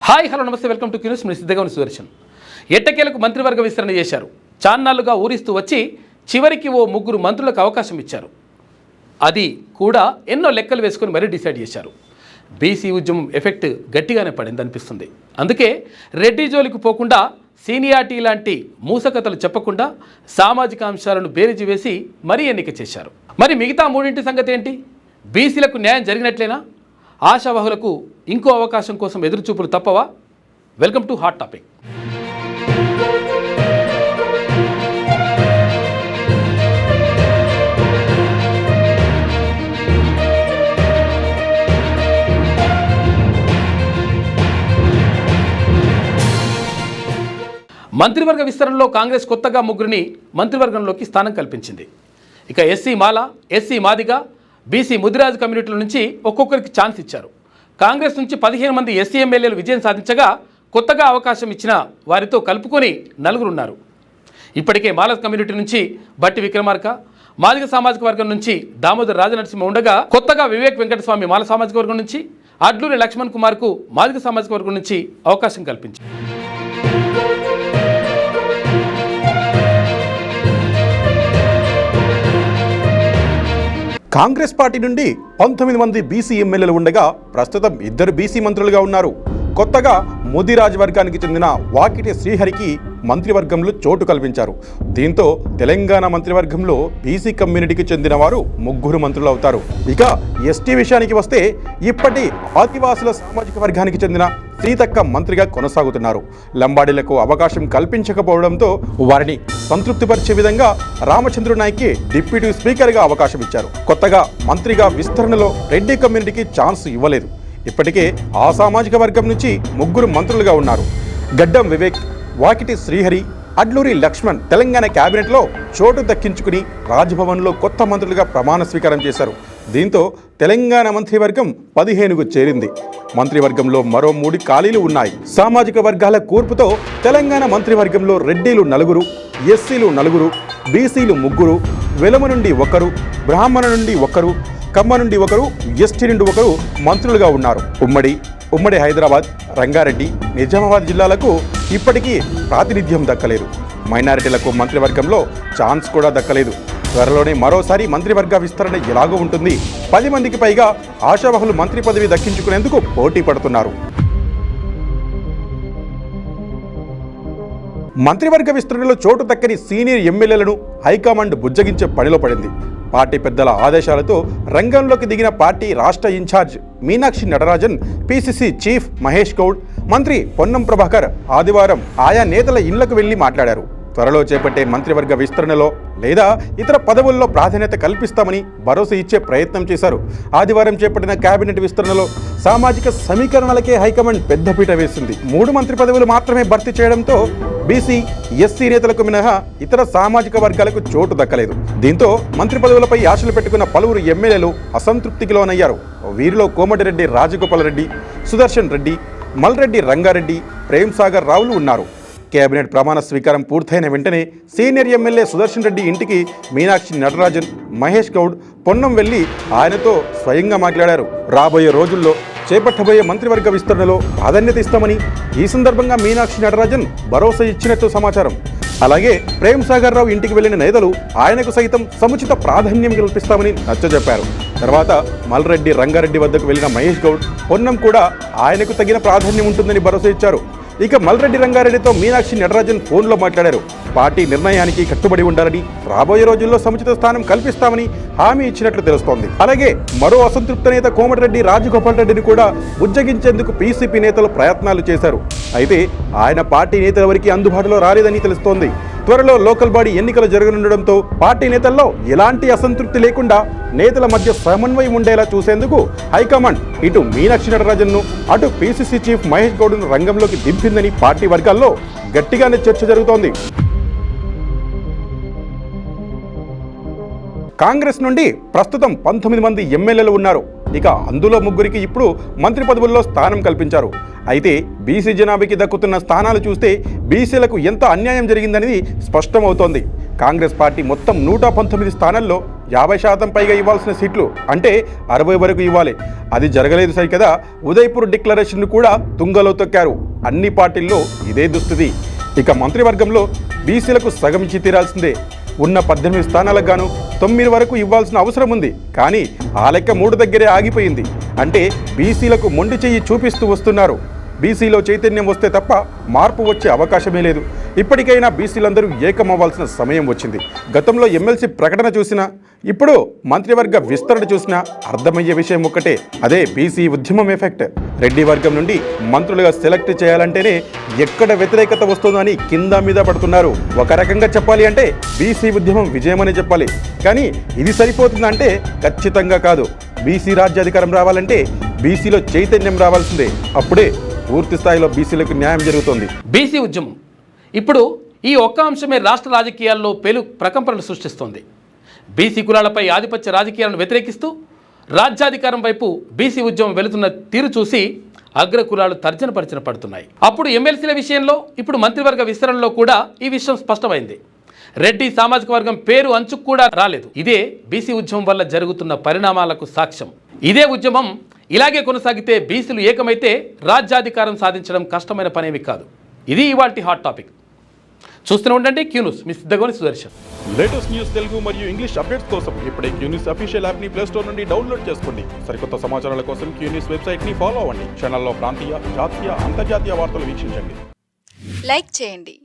Hi hello నమస్తే welcome to cues. మీ సిద్ధంగా సుదర్శన్. ఎట్టకేలకు మంత్రివర్గ విస్తరణ చేశారు. చాన్నాళ్లుగా ఊరిస్తూ వచ్చి చివరికి ఓ ముగ్గురు మంత్రులకు అవకాశం ఇచ్చారు. అది కూడా ఎన్నో లెక్కలు వేసుకొని మరీ డిసైడ్ చేశారు. బీసీ ఉద్యమం ఎఫెక్ట్ గట్టిగానే పడింది అనిపిస్తుంది. అందుకే రెడ్డి జోలికి పోకుండా సీనియారిటీ లాంటి మూసకథలు చెప్పకుండా సామాజిక అంశాలను బేరీజు వేసి మరీ ఎన్నిక చేశారు. మరి మిగతా మూడింటి సంగతి ఏంటి? బీసీలకు న్యాయం జరిగినట్లేనా? ఆశావహులకు ఇంకో అవకాశం కోసం ఎదురుచూపులు తప్పవా? Welcome to hot topic. మంత్రివర్గ విస్తరణలో కాంగ్రెస్ కొత్తగా ముగ్గురిని మంత్రివర్గంలోకి స్థానం కల్పించింది. ఇక SC Mala, SC Madiga, BC Mudiraju కమ్యూనిటీల నుంచి ఒక్కొక్కరికి ఛాన్స్ ఇచ్చారు. కాంగ్రెస్ నుంచి 15 మంది ఎస్సీ ఎమ్మెల్యేలు విజయం సాధించగా కొత్తగా అవకాశం ఇచ్చిన వారితో కలుపుకొని 4 ఉన్నారు. ఇప్పటికే మాల కమ్యూనిటీ నుంచి బట్టి విక్రమార్క, మాదిగ సామాజిక వర్గం నుంచి దామోదర్ రాజనరసింహ ఉండగా కొత్తగా వివేక్ వెంకటస్వామి మాల సామాజిక వర్గం నుంచి, అడ్లూరి లక్ష్మణ్ కుమార్కు మాదిగ సామాజిక వర్గం నుంచి అవకాశం కల్పించారు. కాంగ్రెస్ పార్టీ నుండి 19 మంది బీసీ ఎమ్మెల్యేలు ఉండగా ప్రస్తుతం 2 బీసీ మంత్రులుగా ఉన్నారు. కొత్తగా ముదిరాజ్ వర్గానికి చెందిన వాకిటి శ్రీహరికి మంత్రివర్గంలో చోటు కల్పించారు. దీంతో తెలంగాణ మంత్రివర్గంలో బీసీ కమ్యూనిటీకి చెందిన వారు 3 మంత్రులు అవుతారు. ఇక ఎస్టీ విషయానికి వస్తే ఇప్పటి ఆదివాసుల సామాజిక వర్గానికి చెందిన సీతక్క మంత్రిగా కొనసాగుతున్నారు. లంబాడీలకు అవకాశం కల్పించకపోవడంతో వారిని సంతృప్తిపరిచే విధంగా రామచంద్ర నాయక్కి డిప్యూటీ స్పీకర్గా అవకాశం ఇచ్చారు. కొత్తగా మంత్రిగా విస్తరణలో రెడ్డి కమ్యూనిటీకి ఛాన్స్ ఇవ్వలేదు. ఇప్పటికే ఆ సామాజిక వర్గం నుంచి 3 మంత్రులుగా ఉన్నారు. గడ్డం వివేక్, వాకిటి శ్రీహరి, అడ్లూరి లక్ష్మణ్ తెలంగాణ కేబినెట్లో చోటు దక్కించుకుని రాజ్భవన్లో కొత్త మంత్రులుగా ప్రమాణ స్వీకారం చేశారు. దీంతో తెలంగాణ మంత్రివర్గం 15కు చేరింది. మంత్రివర్గంలో మరో 3 ఖాళీలు ఉన్నాయి. సామాజిక వర్గాల కూర్పుతో తెలంగాణ మంత్రివర్గంలో రెడ్డిలు 4, ఎస్సీలు 4, బీసీలు 3, వెలమ నుండి 1, బ్రాహ్మణ నుండి 1, కమ్మ నుండి 1, ఎస్టీ నుండి 1 మంత్రులుగా ఉన్నారు. ఉమ్మడి హైదరాబాద్, రంగారెడ్డి, నిజామాబాద్ జిల్లాలకు ఇప్పటికీ ప్రాతినిధ్యం దక్కలేదు. మైనారిటీలకు మంత్రివర్గంలో ఛాన్స్ కూడా దక్కలేదు. త్వరలోనే మరోసారి మంత్రివర్గ విస్తరణ ఎలాగో ఉంటుంది. 10 మందికి పైగా ఆశావహులు మంత్రి పదవి దక్కించుకునేందుకు పోటీ పడుతున్నారు. మంత్రివర్గ విస్తరణలో చోటు దక్కని సీనియర్ ఎమ్మెల్యేలను హైకమాండ్ బుజ్జగించే పనిలో పడింది. పార్టీ పెద్దల ఆదేశాలతో రంగంలోకి దిగిన పార్టీ రాష్ట్ర incharge Meenakshi Natarajan, PCC chief Mahesh Goud, మంత్రి పొన్నం ప్రభాకర్ ఆదివారం ఆయా నేతల ఇళ్లకు వెళ్లి మాట్లాడారు. త్వరలో చేపట్టే మంత్రివర్గ విస్తరణలో లేదా ఇతర పదవుల్లో ప్రాధాన్యత కల్పిస్తామని భరోసా ఇచ్చే ప్రయత్నం చేశారు. ఆదివారం చేపట్టిన కేబినెట్ విస్తరణలో సామాజిక సమీకరణలకే హైకమాండ్ పెద్దపీట వేసింది. 3 మంత్రి పదవులు మాత్రమే భర్తీ చేయడంతో బీసీ, ఎస్సీ నేతలకు మినహా ఇతర సామాజిక వర్గాలకు చోటు దక్కలేదు. దీంతో మంత్రి పదవులపై ఆశలు పెట్టుకున్న పలువురు ఎమ్మెల్యేలు అసంతృప్తికి లోనయ్యారు. వీరిలో కోమటిరెడ్డి రాజగోపాల్ రెడ్డి, సుదర్శన్ రెడ్డి, మల్రెడ్డి రంగారెడ్డి, ప్రేమ్ సాగర్ రావులు ఉన్నారు. కేబినెట్ ప్రమాణ స్వీకారం పూర్తయిన వెంటనే సీనియర్ ఎమ్మెల్యే సుదర్శన్ రెడ్డి ఇంటికి మీనాక్షి నటరాజన్, మహేష్ గౌడ్, పొన్నం వెళ్లి ఆయనతో స్వయంగా మాట్లాడారు. రాబోయే రోజుల్లో చేపట్టబోయే మంత్రివర్గ విస్తరణలో ప్రాధాన్యత ఇస్తామని ఈ సందర్భంగా మీనాక్షి నటరాజన్ భరోసా ఇచ్చినట్టు సమాచారం. అలాగే ప్రేమ్ సాగర్ రావు ఇంటికి వెళ్లిన నేతలు ఆయనకు సైతం సముచిత ప్రాధాన్యం కల్పిస్తామని నచ్చజెప్పారు. తర్వాత మల్రెడ్డి రంగారెడ్డి వద్దకు వెళ్లిన మహేష్ గౌడ్, పొన్నం కూడా ఆయనకు తగిన ప్రాధాన్యం ఉంటుందని భరోసా ఇచ్చారు. ఇక మల్రెడ్డి రంగారెడ్డితో మీనాక్షి నటరాజన్ ఫోన్లో మాట్లాడారు. పార్టీ నిర్ణయానికి కట్టుబడి ఉండాలని, రాబోయే రోజుల్లో సముచిత స్థానం కల్పిస్తామని హామీ ఇచ్చినట్లు తెలుస్తోంది. అలాగే మరో అసంతృప్త నేత కోమటిరెడ్డి రాజగోపాల్ రెడ్డిని కూడా బుజ్జగించేందుకు పీసీపీ నేతలు ప్రయత్నాలు చేశారు. అయితే ఆయన పార్టీ నేతల వరకు అందుబాటులో రాలేదని తెలుస్తోంది. త్వరలో లోకల్ బాడీ ఎన్నికలు జరగనుండడంతో పార్టీ నేతల్లో ఎలాంటి అసంతృప్తి లేకుండా నేతల మధ్య సమన్వయం ఉండేలా చూసేందుకు హైకమాండ్ ఇటు మీనాక్షి నటరాజన్ను, అటు పీసీసీ చీఫ్ మహేష్ గౌడ్ను రంగంలోకి దింపిందని పార్టీ వర్గాల్లో గట్టిగానే చర్చ జరుగుతోంది. కాంగ్రెస్ నుండి ప్రస్తుతం 19 మంది ఎమ్మెల్యేలు ఉన్నారు. ఇక అందులో 3కి ఇప్పుడు మంత్రి పదవుల్లో స్థానం కల్పించారు. అయితే బీసీ జనాభాకి దక్కుతున్న స్థానాలు చూస్తే బీసీలకు ఎంత అన్యాయం జరిగిందనేది స్పష్టమవుతోంది. కాంగ్రెస్ పార్టీ మొత్తం 119 స్థానాల్లో 50% పైగా ఇవ్వాల్సిన సీట్లు అంటే 60 వరకు ఇవ్వాలి. అది జరగలేదు సరికదా, ఉదయ్పూర్ డిక్లరేషన్ను కూడా తుంగలో తొక్కారు. అన్ని పార్టీల్లో ఇదే దుస్థితి. ఇక మంత్రివర్గంలో బీసీలకు సగం ఇచ్చి తీరాల్సిందే. ఉన్న 18 స్థానాలకు గాను 9 వరకు ఇవ్వాల్సిన అవసరం ఉంది. కానీ ఆ లెక్క 3 దగ్గరే ఆగిపోయింది. అంటే బీసీలకు మొండి చెయ్యి చూపిస్తూ వస్తున్నారు. బీసీలో చైతన్యం వస్తే తప్ప మార్పు వచ్చే అవకాశమే లేదు. ఇప్పటికైనా బీసీలందరూ ఏకమవ్వాల్సిన సమయం వచ్చింది. గతంలో ఎమ్మెల్సీ ప్రకటన చూసినా, ఇప్పుడు మంత్రివర్గ విస్తరణ చూసినా అర్థమయ్యే విషయం ఒక్కటే, అదే బీసీ ఉద్యమం ఎఫెక్ట్. రెడ్డి వర్గం నుండి మంత్రులుగా సెలెక్ట్ చేయాలంటేనే ఎక్కడ వ్యతిరేకత వస్తుందో అని కింద మీద పడుతున్నారు. ఒక రకంగా చెప్పాలి అంటే బీసీ ఉద్యమం విజయమని చెప్పాలి. కానీ ఇది సరిపోతుందంటే ఖచ్చితంగా కాదు. బీసీ రాజ్యాధికారం రావాలంటే బీసీలో చైతన్యం రావాల్సిందే. అప్పుడే పూర్తి స్థాయిలో బీసీలకు న్యాయం జరుగుతుంది. బీసీ ఉద్యమం ఇప్పుడు ఈ ఒక్క అంశమే రాష్ట్ర రాజకీయాల్లో ప్రకంపనలు సృష్టిస్తోంది. బీసీ కులాలపై ఆధిపత్య రాజకీయాలను వ్యతిరేకిస్తూ రాజ్యాధికారం వైపు బీసీ ఉద్యమం వెళుతున్న తీరు చూసి అగ్ర కులాలు తర్జన పడుతున్నాయి. అప్పుడు ఎమ్మెల్సీల విషయంలో, ఇప్పుడు మంత్రివర్గ విస్తరణలో కూడా ఈ విషయం స్పష్టమైంది. రెడ్డి సామాజిక వర్గం పేరు అంచుకు కూడా రాలేదు. ఇదే బీసీ ఉద్యమం వల్ల జరుగుతున్న పరిణామాలకు సాక్ష్యం. ఇదే ఉద్యమం ఇలాగే కొనసాగితే బీసీలు ఏకమైతే రాజ్యాధికారం సాధించడం కష్టమైన పనేమి కాదు. ఇది ఇవాల్టి హాట్ టాపిక్. చూస్తూనే ఉండండి క్యూ న్యూస్. మీ సిద్ధగోని సుదర్శన్. లేటెస్ట్ న్యూస్ తెలుగు మరియు ఇంగ్లీష్ అప్డేట్స్ కోసం ఇప్పుడే క్యూ న్యూస్ అఫీషియల్ యాప్ ని ప్లే స్టోర్ నుండి డౌన్లోడ్ చేసుకోండి. సరికొత్త సమాచారాల కోసం క్యూ న్యూస్ వెబ్సైట్ ని ఫాలో అవ్వండి. ఛానల్లో ప్రాంతీయ, జాతీయ, అంతర్జాతీయ వార్తలు వీక్షించండి. లైక్ చేయండి.